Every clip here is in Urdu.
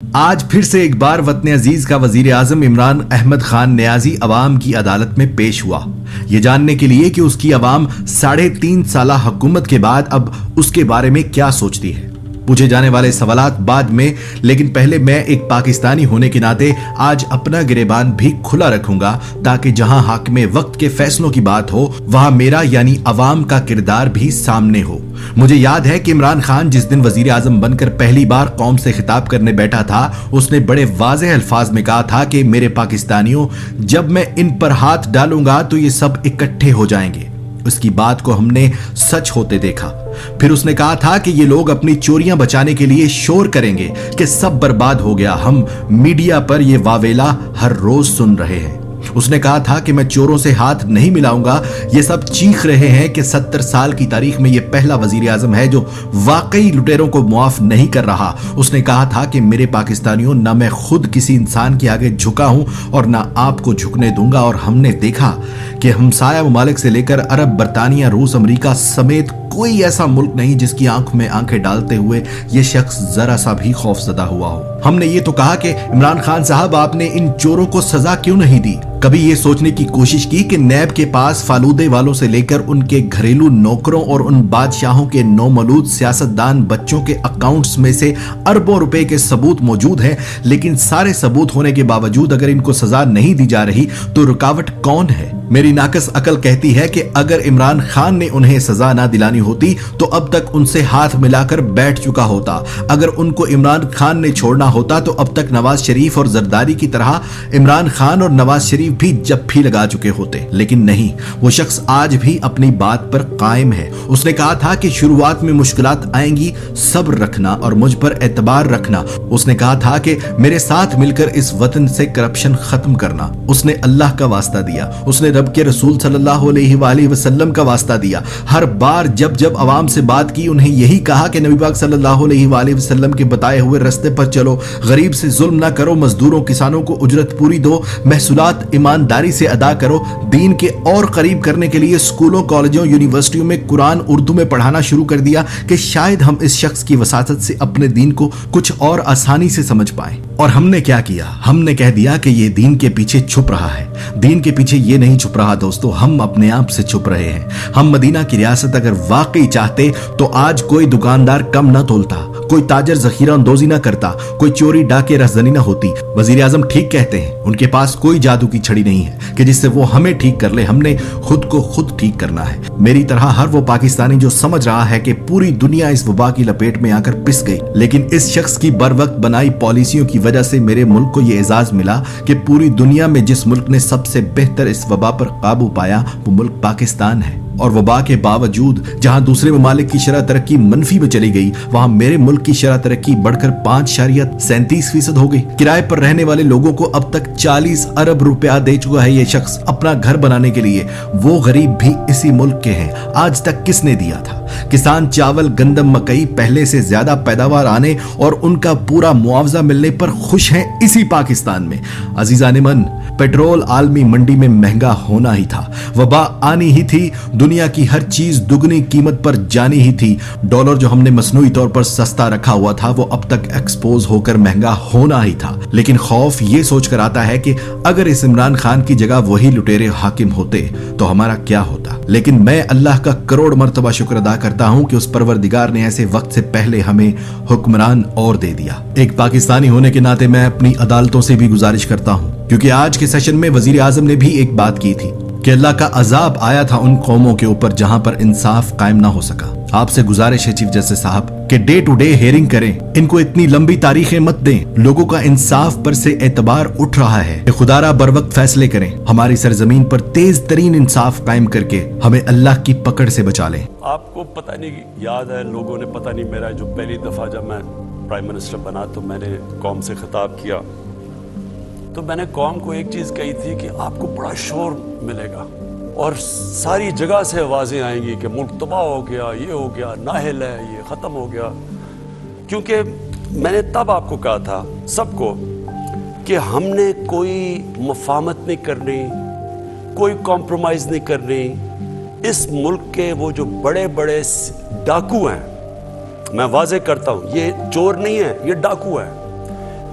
آج پھر سے ایک بار وطن عزیز کا وزیر اعظم عمران احمد خان نیازی عوام کی عدالت میں پیش ہوا، یہ جاننے کے لیے کہ اس کی عوام 3.5 سالہ حکومت کے بعد اب اس کے بارے میں کیا سوچتی ہے۔ پوچھے جانے والے سوالات بعد میں، لیکن پہلے میں ایک پاکستانی ہونے کے ناطے آج اپنا گریبان بھی کھلا رکھوں گا تاکہ جہاں حاکم وقت کے فیصلوں کی بات ہو وہاں میرا یعنی عوام کا کردار بھی سامنے ہو۔ مجھے یاد ہے کہ عمران خان جس دن وزیر اعظم بن کر پہلی بار قوم سے خطاب کرنے بیٹھا تھا، اس نے بڑے واضح الفاظ میں کہا تھا کہ میرے پاکستانیوں، جب میں ان پر ہاتھ ڈالوں گا تو یہ سب اکٹھے ہو جائیں گے۔ اس کی بات کو ہم نے سچ ہوتے دیکھا۔ پھر اس نے کہا تھا کہ یہ لوگ اپنی چوریاں بچانے کے لیے شور کریں گے کہ سب برباد ہو گیا، ہم میڈیا پر یہ واویلا ہر روز سن رہے ہیں۔ اس نے کہا تھا کہ میں چوروں سے ہاتھ نہیں ملاؤں گا، یہ سب چیخ رہے ہیں کہ 70 سال کی تاریخ میں یہ پہلا وزیر اعظم ہے جو واقعی لٹیروں کو معاف نہیں کر رہا۔ اس نے کہا تھا کہ میرے پاکستانیوں، نہ میں خود کسی انسان کے آگے جھکا ہوں اور نہ آپ کو جھکنے دوں گا، اور ہم نے دیکھا کہ ہمسایہ ممالک سے لے کر عرب، برطانیہ، روس، امریکہ سمیت کوئی ایسا ملک نہیں جس کی آنکھ میں آنکھیں ڈالتے ہوئے یہ شخص ذرا سا بھی خوف زدہ ہوا ہو۔ ہم نے یہ تو کہا کہ عمران خان صاحب، آپ نے ان چوروں کو سزا کیوں نہیں دی؟ کبھی یہ سوچنے کی کوشش کی کہ نیب کے پاس فالودے والوں سے لے کر ان کے گھریلو نوکروں اور ان بادشاہوں کے نومولود سیاستدان بچوں کے اکاؤنٹس میں سے اربوں روپے کے ثبوت موجود ہیں، لیکن سارے ثبوت ہونے کے باوجود اگر ان کو سزا نہیں دی جا رہی تو رکاوٹ کون ہے؟ میری ناقص عقل کہتی ہے کہ اگر عمران خان نے انہیں سزا نہ دلانی ہوتی تو اب تک ان سے ہاتھ ملا کر بیٹھ چکا ہوتا۔ اگر ان کو عمران خان نے چھوڑنا ہوتا تو اب تک نواز شریف اور زرداری کی طرح عمران خان اور نواز شریف بھی جپھی لگا چکے ہوتے، لیکن نہیں، وہ شخص آج بھی اپنی بات پر قائم ہے۔ اس نے کہا تھا کہ شروعات میں مشکلات آئیں گی، صبر رکھنا اور مجھ پر اعتبار رکھنا۔ اس نے کہا تھا کہ میرے ساتھ مل کر اس وطن سے کرپشن ختم کرنا۔ اس نے اللہ کا واسطہ دیا، اس نے رب کے رسول صلی اللہ علیہ وآلہ وسلم کا واسطہ دیا۔ ہر بار جب عوام سے بات کی انہیں یہی کہا کہ نبی پاک صلی اللہ علیہ وآلہ وسلم کے بتائے ہوئے رستے پر چلو، غریب سے ظلم نہ کرو، مزدوروں کسانوں کو اجرت پوری دو، محصولات ایمانداری سے ادا کرو۔ دین کے اور قریب کرنے کے لیے اسکولوں، کالجوں، یونیورسٹیوں میں قرآن اردو میں پڑھانا شروع کر دیا کہ شاید ہم اس شخص کی وساطت سے اپنے دین کو کچھ اور آسانی سے سمجھ پائیں۔ اور ہم نے کیا کیا؟ ہم نے کہہ دیا کہ یہ دین کے پیچھے چھپ رہا ہے۔ دین کے پیچھے یہ نہیں چھپ رہا دوستو، ہم اپنے آپ سے چھپ رہے ہیں۔ ہم مدینہ کی ریاست اگر واقعی چاہتے تو آج کوئی دکاندار کم نہ تولتا، کوئی تاجر ذخیرہ اندوزی نہ کرتا، کوئی چوری ڈاکے رہزنی نہ ہوتی۔ وزیر اعظم ٹھیک کہتے ہیں، ان کے پاس کوئی جادو کی چھڑی نہیں ہے کہ جس سے وہ ہمیں ٹھیک کر لے، ہم نے خود کو خود ٹھیک کرنا ہے۔ میری طرح ہر وہ پاکستانی جو سمجھ رہا ہے کہ پوری دنیا اس وبا کی لپیٹ میں آ کر پس گئی، لیکن اس شخص کی بر وقت بنائی پالیسیوں کی وجہ سے میرے ملک کو یہ اعزاز ملا کہ پوری دنیا میں جس ملک نے سب سے بہتر اس وبا پر قابو پایا وہ ملک پاکستان ہے۔ اور وبا کے باوجود جہاں دوسرے ممالک کی شرح ترقی منفی میں چلی گئی، وہاں میرے ملک کی شرح ترقی بڑھ کر 5.37% ہو گئی۔ کرائے پر رہنے والے لوگوں کو اب تک 40 ارب روپیہ دے چکا ہے یہ شخص اپنا گھر بنانے کے لیے۔ وہ غریب بھی اسی ملک کے ہیں، آج تک کس نے دیا تھا؟ کسان چاول، گندم، مکئی پہلے سے زیادہ پیداوار آنے اور ان کا پورا معاوضہ ملنے پر خوش ہیں اسی پاکستان میں۔ عزیزان من، پیٹرول عالمی منڈی میں مہنگا ہونا ہی تھا، وبا آنی ہی تھی، دنیا کی ہر چیز دگنی قیمت پر جانی ہی تھی۔ ڈالر جو ہم نے مصنوعی طور پر سستا رکھا ہوا تھا وہ اب تک ایکسپوز ہو کر مہنگا ہونا ہی تھا۔ لیکن خوف یہ سوچ کر آتا ہے کہ اگر اس عمران خان کی جگہ وہی لٹیرے حاکم ہوتے تو ہمارا کیا ہوتا؟ لیکن میں اللہ کا کروڑ مرتبہ شکر ادا کرتا ہوں کہ اس پروردگار نے ایسے وقت سے پہلے ہمیں حکمران اور دے دیا۔ ایک پاکستانی ہونے کے ناطے میں اپنی عدالتوں سے بھی گزارش کرتا ہوں، کیونکہ آج کے سیشن میں وزیر اعظم نے بھی ایک بات کی تھی کہ اللہ کا عذاب آیا تھا ان قوموں کے اوپر جہاں پر انصاف قائم نہ ہو سکا۔ آپ سے گزارش ہے چیف جسٹس صاحب کہ ڈے ٹو ڈے ہیئرنگ کریں، ان کو اتنی لمبی تاریخیں مت دیں۔ لوگوں کا انصاف پر سے اعتبار اٹھ رہا ہے کہ خدا را بر وقت فیصلے کریں، ہماری سرزمین پر تیز ترین انصاف قائم کر کے ہمیں اللہ کی پکڑ سے بچا لیں۔ آپ کو پتہ نہیں یاد ہے، لوگوں نے پتہ نہیں، میرا جو پہلی دفعہ جب میں پرائم منسٹر بنا تو میں نے قوم سے خطاب کیا تو میں نے قوم کو ایک چیز کہی تھی کہ آپ کو بڑا شور ملے گا اور ساری جگہ سے آوازیں آئیں گی کہ ملک تباہ ہو گیا، یہ ہو گیا، نااہل ہے، یہ ختم ہو گیا۔ کیونکہ میں نے تب آپ کو کہا تھا سب کو کہ ہم نے کوئی مفاہمت نہیں کرنی، کوئی کمپرومائز نہیں کرنی۔ اس ملک کے وہ جو بڑے بڑے ڈاکو ہیں، میں واضح کرتا ہوں، یہ چور نہیں ہے، یہ ڈاکو ہے۔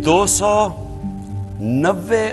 290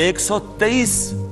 123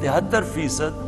73%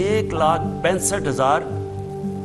1,65,000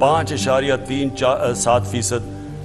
5.37%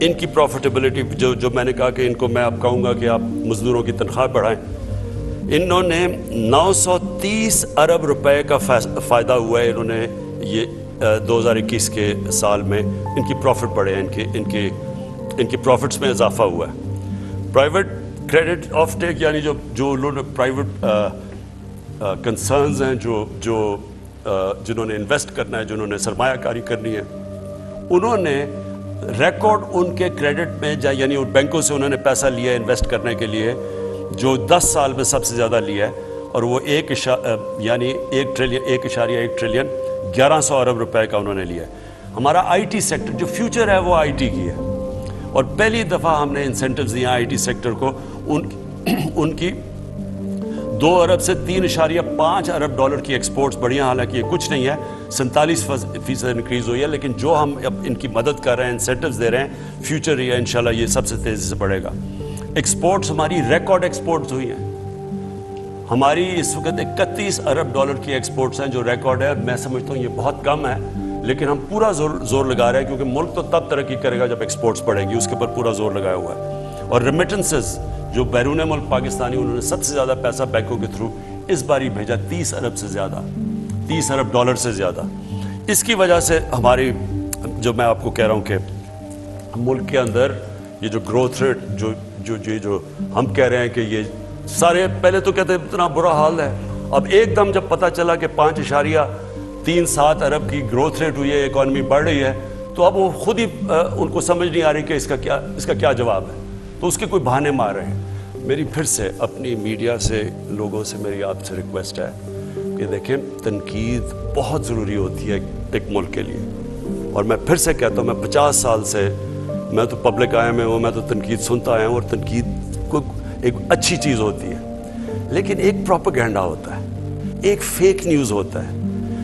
ان کی پروفیٹیبلٹی جو میں نے کہا کہ ان کو میں اب کہوں گا کہ آپ مزدوروں کی تنخواہ بڑھائیں، انہوں نے 930 ارب روپے کا فائدہ ہوا ہے، انہوں نے یہ 2021 کے سال میں ان کی پروفٹ بڑھے ہیں، ان کی پروفٹس میں اضافہ ہوا ہے۔ پرائیویٹ کریڈٹ آف ٹیک یعنی جو انہوں نے پرائیویٹ کنسرنز ہیں جنہوں نے انویسٹ کرنا ہے، جنہوں نے سرمایہ کاری کرنی ہے، انہوں نے ریکارڈ ان کے کریڈٹ میں یعنی ان بینکوں سے انہوں نے پیسہ لیا ہے انویسٹ کرنے کے لیے جو 10 سال میں سب سے زیادہ لیا ہے، اور وہ 1.1 ٹریلین 1100 ارب روپے کا انہوں نے لیا ہے۔ ہمارا آئی ٹی سیکٹر جو فیوچر ہے وہ آئی ٹی کی ہے، اور پہلی دفعہ ہم نے انسینٹیوز دیا آئی ٹی سیکٹر کو، ان کی 2 ارب سے 3.5 ارب ڈالر کی ایکسپورٹس بڑھی ہیں، حالانکہ یہ کچھ نہیں ہے، 47% انکریز ہوئی ہے، لیکن جو ہم اب ان کی مدد کر رہے ہیں، انسینٹیوز دے رہے ہیں، فیوچر یہ انشاءاللہ یہ سب سے تیزی سے بڑھے گا۔ ایکسپورٹس ہماری ریکارڈ ایکسپورٹس ہوئی ہیں، ہماری اس وقت 31 ارب ڈالر کی ایکسپورٹس ہیں جو ریکارڈ ہے۔ میں سمجھتا ہوں یہ بہت کم ہے، لیکن ہم پورا زور لگا رہے ہیں، کیونکہ ملک تو تب ترقی کرے گا جب ایکسپورٹس بڑھے گی، اس کے اوپر پورا زور لگایا ہوا ہے۔ اور ریمیٹنسز جو بیرون ملک پاکستانی، انہوں نے سب سے زیادہ پیسہ بینکوں کے تھرو اس بار ہی بھیجا، 30 ارب سے زیادہ، 30 ارب ڈالر سے زیادہ۔ اس کی وجہ سے ہماری جو میں آپ کو کہہ رہا ہوں کہ ملک کے اندر یہ جو گروتھ ریٹ جو ہم کہہ رہے ہیں کہ یہ سارے پہلے تو کہتے ہیں اتنا برا حال ہے، اب ایک دم جب پتہ چلا کہ 5.37 ارب کی گروتھ ریٹ ہوئی ہے، اکانومی بڑھ رہی ہے، تو اب وہ خود ہی ان کو سمجھ نہیں آ رہی کہ اس کا کیا جواب ہے، تو اس کے کوئی بہانے مار رہے ہیں۔ میری پھر سے اپنی میڈیا سے لوگوں سے میری آپ سے ریکویسٹ ہے کہ دیکھیں تنقید بہت ضروری ہوتی ہے ایک ملک کے لیے، اور میں پھر سے کہتا ہوں میں 50 سال سے میں تو پبلک آیا میں ہوں، میں تو تنقید سنتا آیا ہوں، اور تنقید کو ایک اچھی چیز ہوتی ہے، لیکن ایک پروپیگنڈا ہوتا ہے، ایک فیک نیوز ہوتا ہے،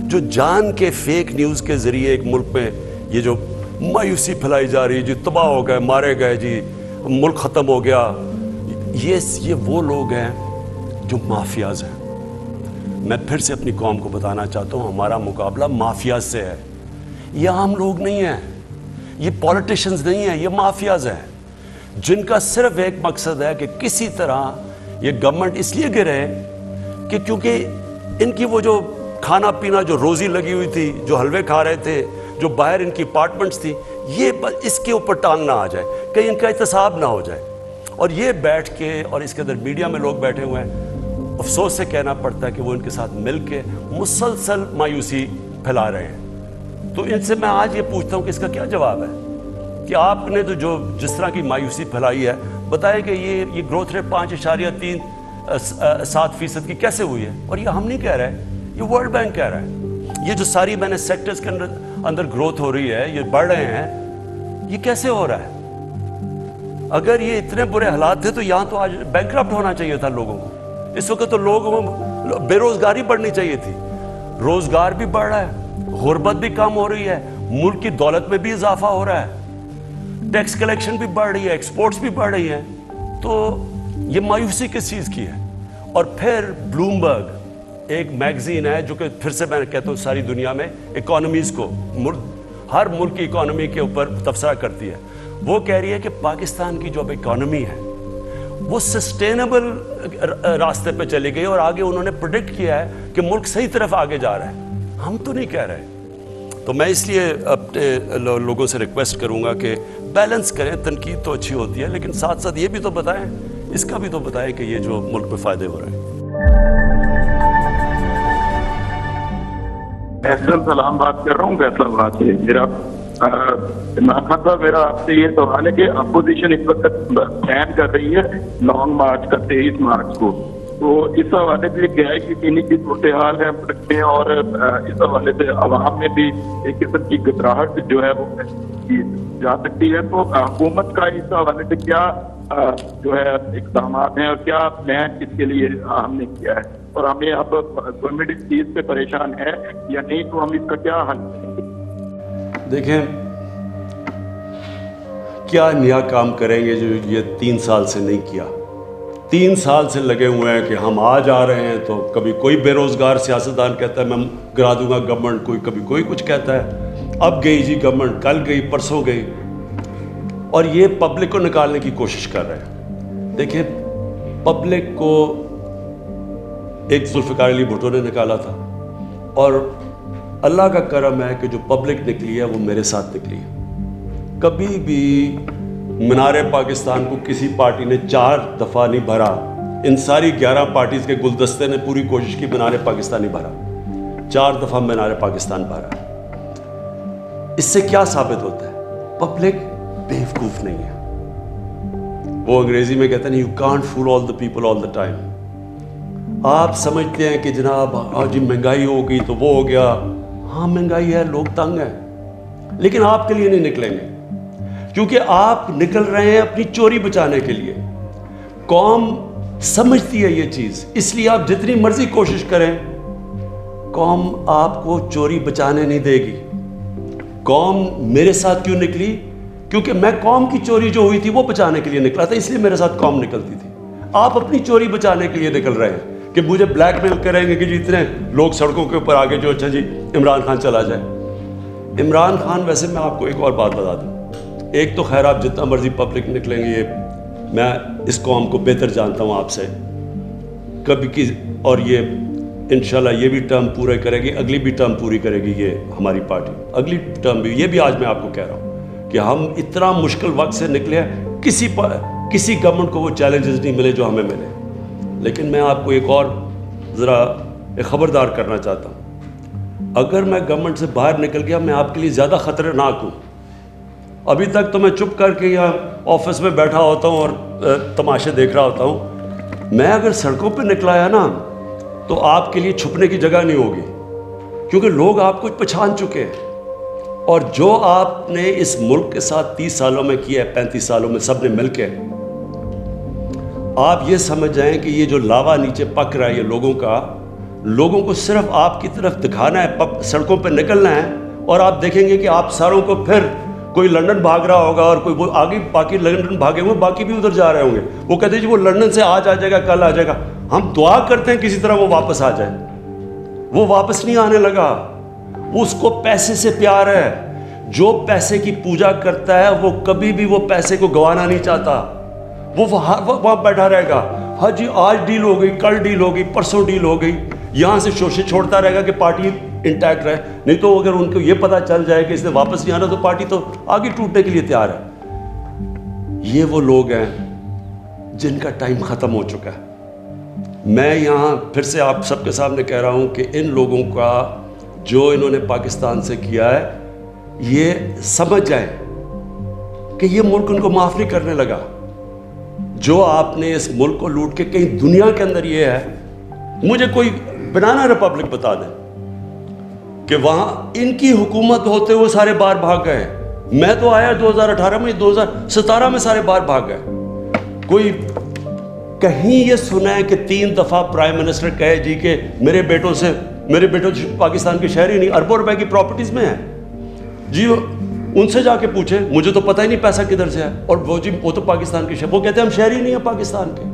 جو جان کے فیک نیوز کے ذریعے ایک ملک میں یہ جو مایوسی پھیلائی جا رہی ہے، جی تباہ ہو گئے، مارے گئے، جی ملک ختم ہو گیا، یہ وہ لوگ ہیں جو مافیاز ہیں۔ میں پھر سے اپنی قوم کو بتانا چاہتا ہوں ہمارا مقابلہ مافیاز سے ہے، یہ عام لوگ نہیں ہیں، یہ پولیٹیشنز نہیں ہیں، یہ مافیاز ہیں جن کا صرف ایک مقصد ہے کہ کسی طرح یہ گورنمنٹ اس لیے گرے کہ کیونکہ ان کی وہ جو کھانا پینا جو روزی لگی ہوئی تھی، جو حلوے کھا رہے تھے، جو باہر ان کی اپارٹمنٹس تھی، یہ اس کے اوپر ٹانگ نہ آ جائے، کہیں ان کا احتساب نہ ہو جائے۔ اور یہ بیٹھ کے، اور اس کے اندر میڈیا میں لوگ بیٹھے ہوئے ہیں، افسوس سے کہنا پڑتا ہے کہ وہ ان کے ساتھ مل کے مسلسل مایوسی پھیلا رہے ہیں۔ تو ان سے میں آج یہ پوچھتا ہوں کہ اس کا کیا جواب ہے کہ آپ نے تو جس طرح کی مایوسی پھیلائی ہے، بتائیں کہ یہ گروتھ ریٹ 5.37% کی کیسے ہوئی ہے؟ اور یہ ہم نہیں کہہ رہے، یہ ورلڈ بینک کہہ رہا ہے۔ یہ جو ساری میں نے سیکٹرز کے اندر گروتھ ہو رہی ہے، یہ بڑھ رہے ہیں، یہ کیسے ہو رہا ہے؟ اگر یہ اتنے برے حالات تھے تو یہاں تو آج بینکرپٹ ہونا چاہیے تھا لوگوں کو، اس وقت تو لوگوں کو بے روزگاری بڑھنی چاہیے تھی۔ روزگار بھی بڑھ رہا ہے، غربت بھی کم ہو رہی ہے، ملک کی دولت میں بھی اضافہ ہو رہا ہے، ٹیکس کلیکشن بھی بڑھ رہی ہے، ایکسپورٹس بھی بڑھ رہی ہیں، تو یہ مایوسی کس چیز کی ہے؟ اور پھر بلومبرگ ایک میگزین ہے جو کہ پھر سے میں کہتا ہوں ساری دنیا میں اکانومیز کو، ہر ملک کی اکانومی کے اوپر تبصرہ کرتی ہے، وہ کہہ رہی ہے کہ پاکستان کی جو اب اکانومی ہے وہ سسٹینیبل راستے پہ چلی گئی، اور آگے انہوں نے پریڈکٹ کیا ہے کہ ملک صحیح طرف آگے جا رہا ہے، ہم تو نہیں کہہ رہے۔ تو میں اس لیے اپنے لوگوں سے ریکویسٹ کروں گا کہ بیلنس کریں، تنقید تو اچھی ہوتی ہے، لیکن ساتھ ساتھ یہ بھی تو بتائیں، اس کا بھی تو بتائیں کہ یہ جو ملک میں فائدے ہو رہے ہیں۔ احسن سلام بات کر رہا ہوں فیصلہ آباد سے۔ میرا عمران خان صاحب، میرا آپ سے یہ سوال ہے کہ اپوزیشن اس وقت پلان کر رہی ہے لانگ مارچ کا 23 مارچ کو، تو اس حوالے سے کیا ہے کہ چینی کی صورتحال ہے ملک میں، اور اس حوالے سے عوام میں بھی ایک قسم کی گھبراہٹ جو ہے وہ جا سکتی ہے، تو حکومت کا اس حوالے سے کیا جو ہے اقدامات ہیں اور کیا پلان اس کے لیے ہم نے کیا ہے، اور ہمیں اب گورنمنٹ اس چیز پہ پریشان ہے یا نہیں، تو ہم اس کا کیا حل کریں گے؟ دیکھیں کیا نیا کام کریں گے جو یہ 3 سال سے نہیں کیا۔ 3 سال سے لگے ہوئے ہیں کہ ہم آ جا رہے ہیں، تو کبھی کوئی بے روزگار سیاستدان کہتا ہے میں گرا دوں گا گورنمنٹ، کبھی کوئی کچھ کہتا ہے، اب گئی جی گورنمنٹ، کل گئی، پرسوں گئی، اور یہ پبلک کو نکالنے کی کوشش کر رہے ہیں. دیکھیں پبلک کو ایک ذوالفقار علی بھٹو نے نکالا تھا، اور اللہ کا کرم ہے کہ جو پبلک نکلی ہے وہ میرے ساتھ نکلی ہے. کبھی بھی مینار پاکستان کو کسی پارٹی نے 4 دفعہ نہیں بھرا. ان ساری 11 پارٹیز کے گلدستے نے پوری کوشش کی مینار پاکستان نہیں بھرا. 4 دفعہ مینار پاکستان بھرا. اس سے کیا ثابت ہوتا ہے؟ پبلک بیوقوف نہیں ہے. وہ انگریزی میں کہتے ہیں you can't fool all the people all the time. آپ سمجھتے ہیں کہ جناب جی مہنگائی ہو گئی تو وہ ہو گیا. ہاں مہنگائی ہے، لوگ تنگ ہیں، لیکن آپ کے لیے نہیں نکلیں گے، کیونکہ آپ نکل رہے ہیں اپنی چوری بچانے کے لیے. قوم سمجھتی ہے یہ چیز، اس لیے آپ جتنی مرضی کوشش کریں قوم آپ کو چوری بچانے نہیں دے گی. قوم میرے ساتھ کیوں نکلی؟ کیونکہ میں قوم کی چوری جو ہوئی تھی وہ بچانے کے لیے نکلا تھا، اس لیے میرے ساتھ قوم نکلتی تھی. آپ اپنی چوری بچانے کے لیے نکل رہے ہیں کہ مجھے بلیک میل کریں گے کہ جی اتنے لوگ سڑکوں کے اوپر آگے جو اچھا جی عمران خان چلا جائے. عمران خان، ویسے میں آپ کو ایک اور بات بتا دوں. ایک تو خیر آپ جتنا مرضی پبلک نکلیں گے، میں اس قوم کو بہتر جانتا ہوں آپ سے کبھی کی، اور یہ انشاءاللہ یہ بھی ٹرم پورے کرے گی، اگلی بھی ٹرم پوری کرے گی یہ ہماری پارٹی، اگلی ٹرم بھی. یہ بھی آج میں آپ کو کہہ رہا ہوں کہ ہم اتنا مشکل وقت سے نکلے ہیں، کسی گورنمنٹ کو وہ چیلنجز نہیں ملے جو ہمیں ملے. لیکن میں آپ کو ایک اور ذرا خبردار کرنا چاہتا ہوں. اگر میں گورنمنٹ سے باہر نکل گیا میں آپ کے لیے زیادہ خطرناک ہوں. ابھی تک تو میں چپ کر کے یہاں آفس میں بیٹھا ہوتا ہوں اور تماشے دیکھ رہا ہوتا ہوں. میں اگر سڑکوں پہ نکلایا نا تو آپ کے لیے چھپنے کی جگہ نہیں ہوگی، کیونکہ لوگ آپ کو پہچان چکے ہیں. اور جو آپ نے اس ملک کے ساتھ 30 سالوں میں کیا ہے، 35 سالوں میں سب نے مل کے، آپ یہ سمجھ جائیں کہ یہ جو لاوا نیچے پک رہا ہے یہ لوگوں کو صرف آپ کی طرف دکھانا ہے، سڑکوں پہ نکلنا ہے، اور آپ دیکھیں گے کہ آپ ساروں کو پھر کوئی لندن بھاگ رہا ہوگا اور کوئی وہ آگے باقی لندن بھاگے ہوئے، باقی بھی ادھر جا رہے ہوں گے. وہ کہتے ہیں جی وہ لندن سے آج آ جائے گا، کل آ جائے گا. ہم دعا کرتے ہیں کسی طرح وہ واپس آ جائے. وہ واپس نہیں آنے لگا. اس کو پیسے سے پیار ہے. جو پیسے کی پوجا کرتا ہے وہ کبھی بھی وہ پیسے کو گنوانا نہیں چاہتا. وہ وہاں بیٹھا رہے گا. ہاں جی آج ڈیل ہو گئی، کل ڈیل ہو گئی، پرسوں ڈیل ہو گئی، یہاں سے شوشے چھوڑتا رہے گا کہ پارٹی انٹیکٹ رہے. نہیں تو اگر ان کو یہ پتا چل جائے کہ اس نے واپس نہیں آنا تو پارٹی تو آگے ٹوٹنے کے لیے تیار ہے. یہ وہ لوگ ہیں جن کا ٹائم ختم ہو چکا ہے. میں یہاں پھر سے آپ سب کے سامنے کہہ رہا ہوں کہ ان لوگوں کا جو انہوں نے پاکستان سے کیا ہے یہ سمجھ جائیں کہ یہ ملک ان کو معاف نہیں کرنے لگا. جو آپ نے اس ملک کو لوٹ کے کہیں دنیا کے اندر یہ ہے، مجھے کوئی بنانا ریپبلک بتا دیں کہ وہاں ان کی حکومت ہوتے ہوئے سارے باہر بھاگ گئے. میں تو آیا 2018 میں، 2017 میں سارے باہر بھاگ گئے. کوئی کہیں یہ سنا ہے کہ 3 دفعہ پرائم منسٹر کہے جی کہ میرے بیٹوں سے پاکستان کے شہری نہیں، اربوں روپے کی پراپرٹیز میں ہیں جی، ان سے جا کے پوچھیں، مجھے تو پتہ ہی نہیں پیسہ کدھر سے ہے. اور وہ جی وہ تو پاکستان کے شہری، وہ کہتے ہیں ہم شہری نہیں ہیں پاکستان کے.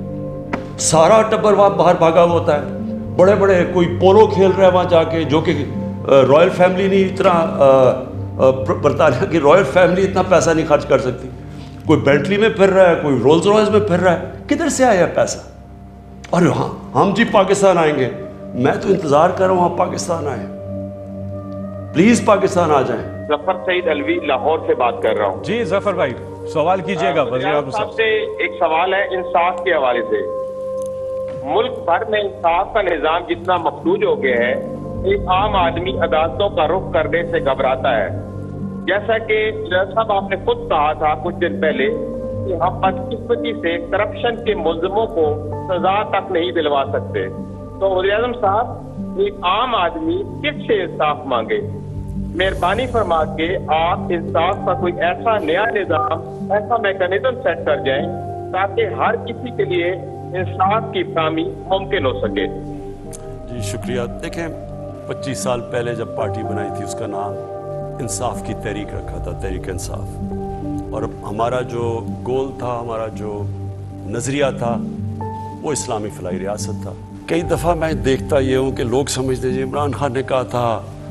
سارا ٹبر وہاں باہر بھاگا ہوا ہوتا ہے. بڑے بڑے کوئی پولو کھیل رہا ہے وہاں جا کے، جو کہ رائل فیملی نہیں اتنا، برطانیہ کی رائل فیملی اتنا پیسہ نہیں خرچ کر سکتی. کوئی بینٹلی میں پھر رہا ہے، کوئی رولز رائس میں پھر رہا ہے. کدھر سے آیا پیسہ؟ اور ہاں ہم جی پاکستان آئیں گے. میں تو انتظار کر رہا ہوں آپ پاکستان آئیں، پلیز پاکستان آ جائیں. ظفر سعید الوی لاہور سے بات کر رہا ہوں. جی ظفر بھائی سوال کیجئے گا وزیر اعظم صاحب سے. ایک سوال ہے انصاف کے حوالے سے. ملک بھر میں انصاف کا نظام جتنا مفلوج ہو گیا ہے، ایک عام آدمی عدالتوں کا رخ کرنے سے گھبراتا ہے. جیسا کہ صاحب آپ نے خود کہا تھا کچھ دن پہلے کہ ہم بدقسمتی سے کرپشن کے ملزموں کو سزا تک نہیں دلوا سکتے. تو وزیر اعظم صاحب ایک عام آدمی کس سے انصاف مانگے؟ مہربانی فرما کے آپ انصاف کا کوئی ایسا نیا نظام، ایسا میکانزم سیٹ کر جائیں تاکہ ہر کسی کے لیے انصاف کی فراہمی ممکن ہو سکے. جی شکریہ. دیکھیں 25 سال پہلے جب پارٹی بنائی تھی اس کا نام انصاف کی تحریک رکھا تھا، تحریک انصاف. اور ہمارا جو گول تھا، ہمارا جو نظریہ تھا وہ اسلامی فلاحی ریاست تھا. کئی دفعہ میں دیکھتا یہ ہوں کہ لوگ سمجھتے ہیں عمران خان نے کہا تھا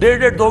1.5-2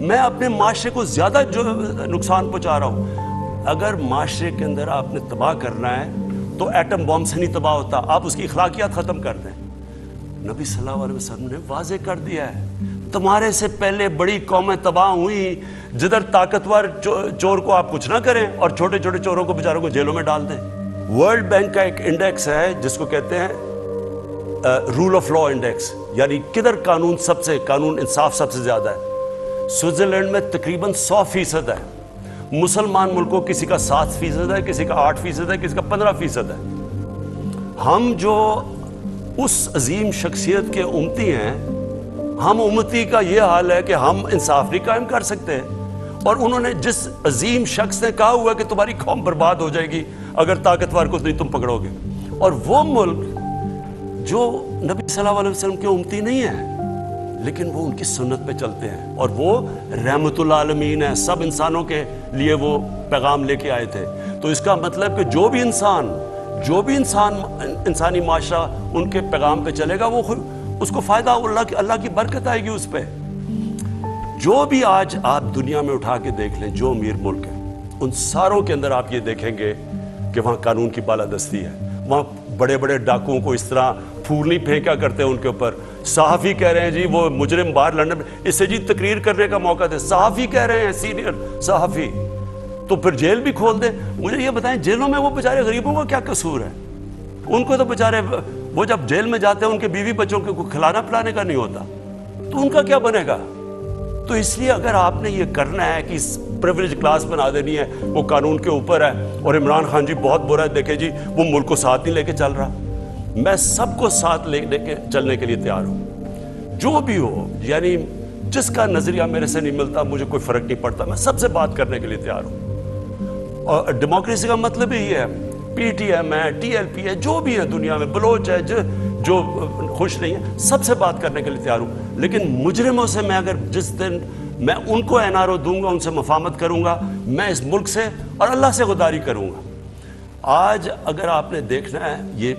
میں اپنے معاشرے کو زیادہ جو نقصان پہنچا رہا ہوں. اگر معاشرے کے اندر آپ نے تباہ کرنا ہے تو ایٹم بم سے نہیں تباہ ہوتا, آپ اس کی اخلاقیات ختم کر دیں. نبی صلی اللہ علیہ وسلم نے واضح کر دیا ہے, تمہارے سے پہلے بڑی قومیں تباہ ہوئی, جدھر طاقتور چور کو آپ کچھ نہ کریں اور چھوٹے چھوٹے چوروں کو بیچاروں کو جیلوں میں ڈال دیں. ورلڈ بینک کا ایک انڈیکس ہے جس کو کہتے ہیں رول آف لا انڈیکس, یعنی کدھر قانون انصاف سب سے زیادہ ہے. سوئٹزرلینڈ میں تقریباً 100% ہے. مسلمان ملکوں کسی کا 7% ہے, کسی کا 8% ہے, کسی کا 15% ہے. ہم جو اس عظیم شخصیت کے امتی ہیں, ہم امتی کا یہ حال ہے کہ ہم انصاف نہیں قائم کر سکتے. اور انہوں نے جس عظیم شخص نے کہا ہوا کہ تمہاری قوم برباد ہو جائے گی اگر طاقتور کو نہیں تم پکڑو گے, اور وہ ملک جو نبی صلی اللہ علیہ وسلم کے امتی نہیں ہے لیکن وہ ان کی سنت پہ چلتے ہیں, اور وہ رحمت العالمین ہے, سب انسانوں کے لیے وہ پیغام لے کے آئے تھے. تو اس کا مطلب کہ جو بھی انسان انسانی معاشرہ ان کے پیغام پہ چلے گا, وہ اس کو فائدہ, اللہ کی برکت آئے گی اس پہ. جو بھی آج آپ دنیا میں اٹھا کے دیکھ لیں جو امیر ملک ہیں, ان ساروں کے اندر آپ یہ دیکھیں گے کہ وہاں قانون کی بالادستی ہے. وہاں بڑے بڑے ڈاکوؤں کو اس طرح پھول نہیں پھینکا کرتے ان کے اوپر. صحافی کہہ رہے ہیں جی وہ مجرم باہر لندن میں, اس سے جی تقریر کرنے کا موقع دے. صحافی کہہ رہے ہیں, سینئر صحافی, تو پھر جیل بھی کھول دیں. مجھے یہ بتائیں جیلوں میں وہ بیچارے غریبوں کا کیا قصور ہے؟ ان کو تو بیچارے وہ جب جیل میں جاتے ہیں ان کے بیوی بچوں کو کھلانا پلانے کا نہیں ہوتا, تو ان کا کیا بنے گا؟ تو اس لیے اگر آپ نے یہ کرنا ہے کہ پریویلیج کلاس بنا دینی ہے وہ قانون کے اوپر ہے, اور عمران خان جی بہت برا ہے, دیکھیں جی وہ ملک کو ساتھ نہیں لے کے چل رہا. میں سب کو ساتھ لے کے چلنے کے لیے تیار ہوں, جو بھی ہو. یعنی جس کا نظریہ میرے سے نہیں ملتا مجھے کوئی فرق نہیں پڑتا, میں سب سے بات کرنے کے لیے تیار ہوں. اور ڈیموکریسی کا مطلب ہی یہ ہے, پی ٹی ایم ہے, ٹی ایل پی ہے, جو بھی ہے دنیا میں, بلوچ ہے, جو خوش نہیں ہے, سب سے بات کرنے کے لیے تیار ہوں. لیکن مجرموں سے میں اگر جس دن میں ان کو این آر او دوں گا, ان سے مفاہمت کروں گا, میں اس ملک سے اور اللہ سے غداری کروں گا. آج اگر آپ نے دیکھنا ہے یہ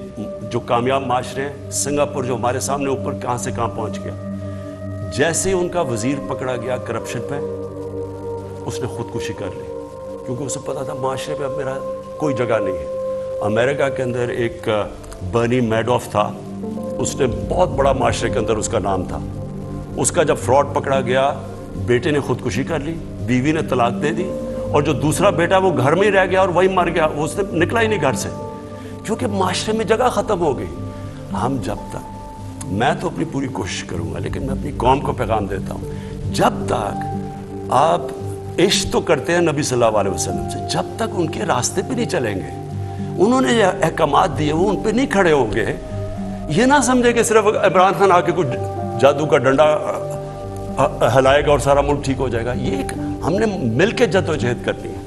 جو کامیاب معاشرے ہیں, سنگاپور جو ہمارے سامنے اوپر کہاں سے کہاں پہنچ گیا, جیسے ان کا وزیر پکڑا گیا کرپشن پہ, اس نے خودکشی کر لی, کیونکہ اسے پتا تھا معاشرے پہ اب میرا کوئی جگہ نہیں ہے. امریکہ کے اندر ایک برنی میڈوف تھا, اس نے بہت بڑا معاشرے کے اندر اس کا نام تھا. اس کا جب فراڈ پکڑا گیا, بیٹے نے خودکشی کر لی, بیوی نے طلاق دے دی, اور جو دوسرا بیٹا وہ گھر میں ہی رہ گیا اور وہی مر گیا, وہ اس نے نکلا ہی نہیں گھر سے, کیونکہ معاشرے میں جگہ ختم ہو گئی. ہم جب تک, میں تو اپنی پوری کوشش کروں گا لیکن میں اپنی قوم کو پیغام دیتا ہوں, جب تک آپ عشق تو کرتے ہیں نبی صلی اللہ علیہ وسلم سے, جب تک ان کے راستے پہ نہیں چلیں گے, انہوں نے جو احکامات دیے وہ ان پہ نہیں کھڑے ہوں گے, یہ نہ سمجھے کہ صرف عمران خان آ کے کچھ جادو کا ڈنڈا ہلائے گا اور سارا ملک ٹھیک ہو جائے گا. یہ ایک ہم نے مل کے جدوجہد کرنی ہے.